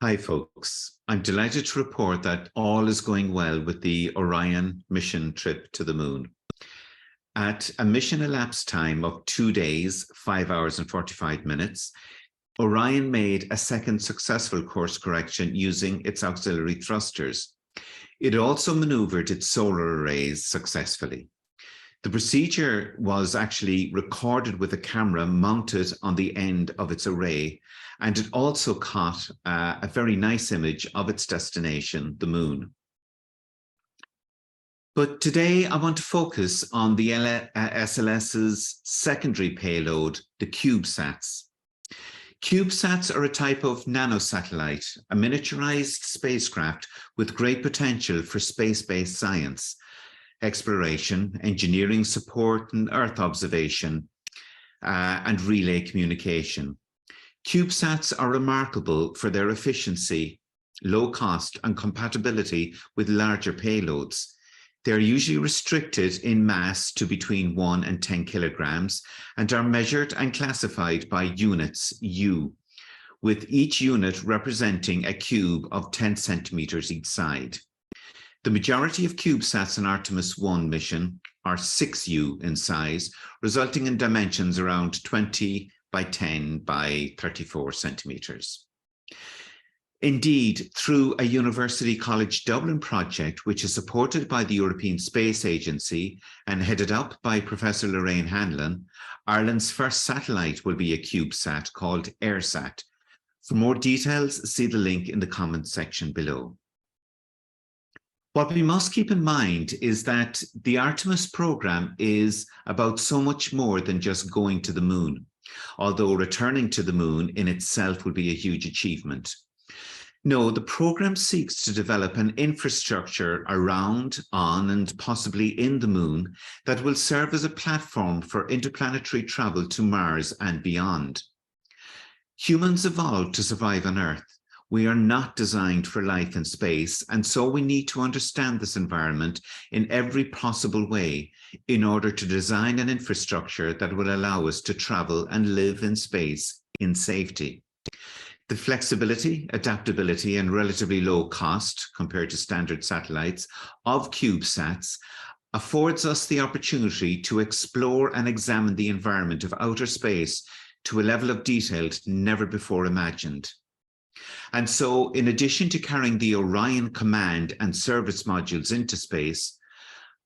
Hi, folks. I'm delighted to report that all is going well with the Orion mission trip to the moon. At a mission elapsed time of 2 days, 5 hours and 45 minutes, Orion made a second successful course correction using its auxiliary thrusters. It also maneuvered its solar arrays successfully. The procedure was actually recorded with a camera mounted on the end of its array, and it also caught a very nice image of its destination, the moon. But today I want to focus on the SLS's secondary payload, the CubeSats. CubeSats are a type of nanosatellite, a miniaturized spacecraft with great potential for space-based science, exploration, engineering support, and Earth observation, and relay communication. CubeSats are remarkable for their efficiency, low cost, and compatibility with larger payloads. They're usually restricted in mass to between 1 and 10 kilograms and are measured and classified by units U, with each unit representing a cube of 10 centimeters each side. The majority of CubeSats in Artemis 1 mission are 6U in size, resulting in dimensions around 20 by 10 by 34 centimeters. Indeed, through a University College Dublin project, which is supported by the European Space Agency and headed up by Professor Lorraine Hanlon, Ireland's first satellite will be a CubeSat called AirSat. For more details, see the link in the comments section below. What we must keep in mind is that the Artemis program is about so much more than just going to the moon, although returning to the moon in itself will be a huge achievement. No, the program seeks to develop an infrastructure around, on, and possibly in the moon that will serve as a platform for interplanetary travel to Mars and beyond. Humans evolved to survive on Earth. We are not designed for life in space, and so we need to understand this environment in every possible way in order to design an infrastructure that will allow us to travel and live in space in safety. The flexibility, adaptability, and relatively low cost compared to standard satellites of CubeSats affords us the opportunity to explore and examine the environment of outer space to a level of detail never before imagined. And so, in addition to carrying the Orion command and service modules into space,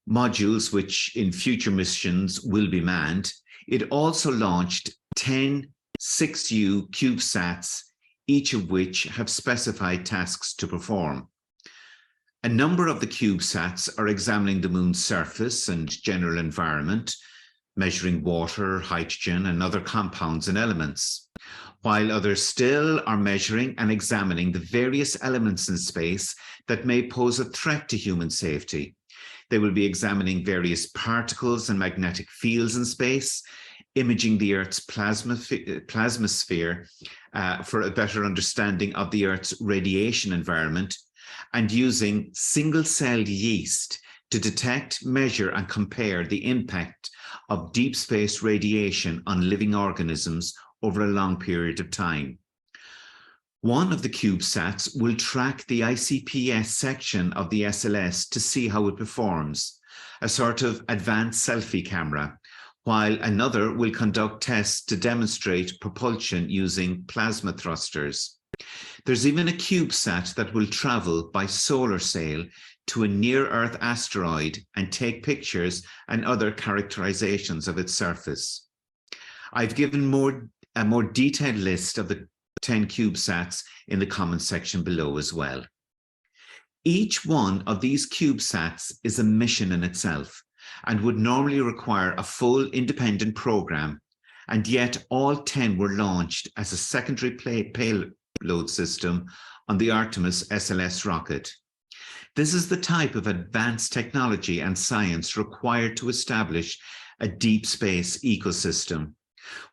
modules which in future missions will be manned, it also launched 10 6U CubeSats, each of which have specified tasks to perform. A number of the CubeSats are examining the moon's surface and general environment, measuring water, hydrogen, and other compounds and elements, while others still are measuring and examining the various elements in space that may pose a threat to human safety. They will be examining various particles and magnetic fields in space, imaging the Earth's plasmasphere for a better understanding of the Earth's radiation environment, and using single-celled yeast to detect, measure, and compare the impact of deep space radiation on living organisms over a long period of time. One of the CubeSats will track the ICPS section of the SLS to see how it performs, a sort of advanced selfie camera, while another will conduct tests to demonstrate propulsion using plasma thrusters. There's even a CubeSat that will travel by solar sail to a near-Earth asteroid and take pictures and other characterizations of its surface. I've given a more detailed list of the 10 CubeSats in the comments section below as well. Each one of these CubeSats is a mission in itself and would normally require a full independent program, and yet all 10 were launched as a secondary payload system on the Artemis SLS rocket. This is the type of advanced technology and science required to establish a deep space ecosystem.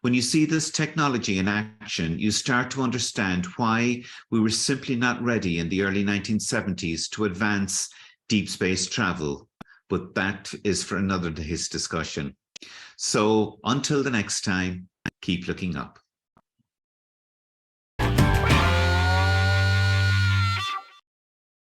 When you see this technology in action, you start to understand why we were simply not ready in the early 1970s to advance deep space travel, but that is for another day's discussion. So until the next time, keep looking up.